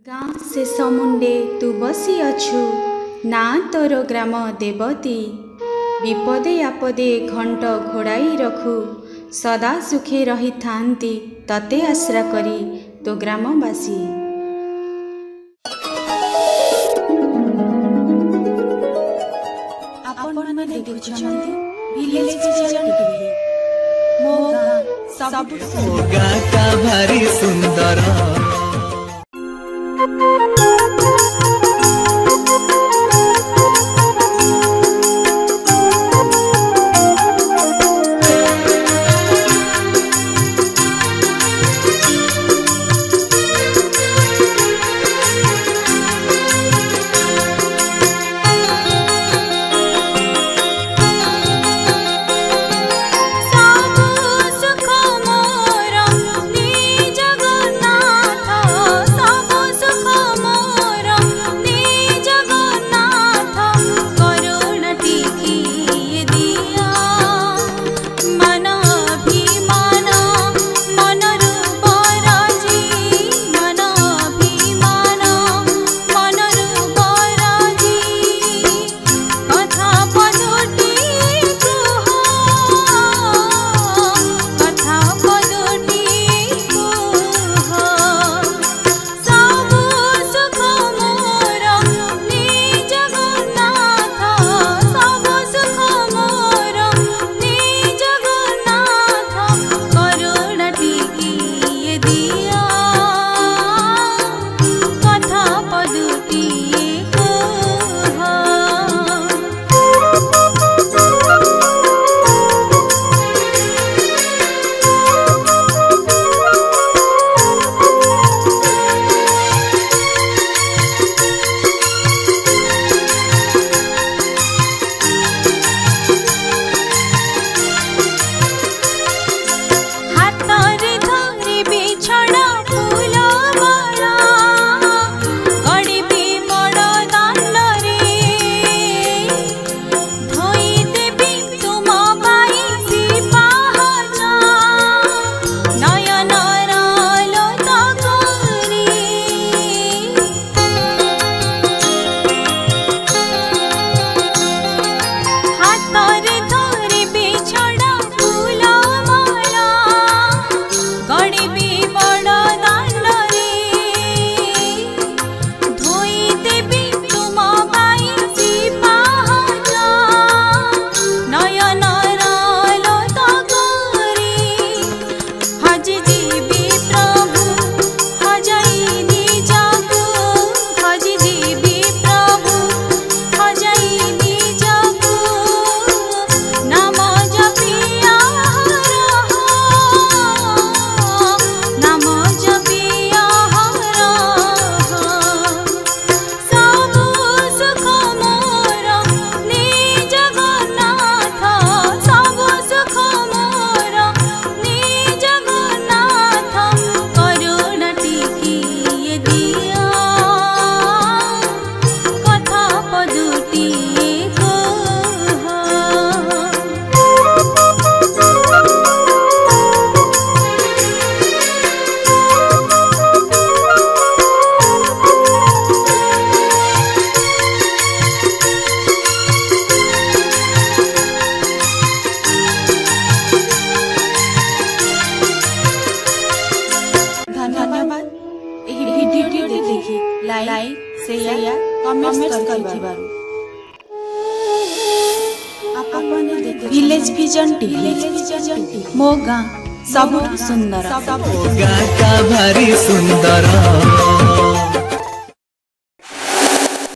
गाँ से समुंडे तू बसी अछु ना तोर ग्राम देवती विपदे आपदे घंट घोड़ाई रखु सदा सुखे रही थांती तते आश्रा करी तो ग्रामवासी। आपण देखुछंती विलेज पिजन टीवी मो गाँ सब गाँ का भारी सुंदर लाइक शेयर कमेंट करथिबारु आपन देखु विलेज पिजन टीवी मो गाँ सब सुंदर गाँ का भारी सुंदर।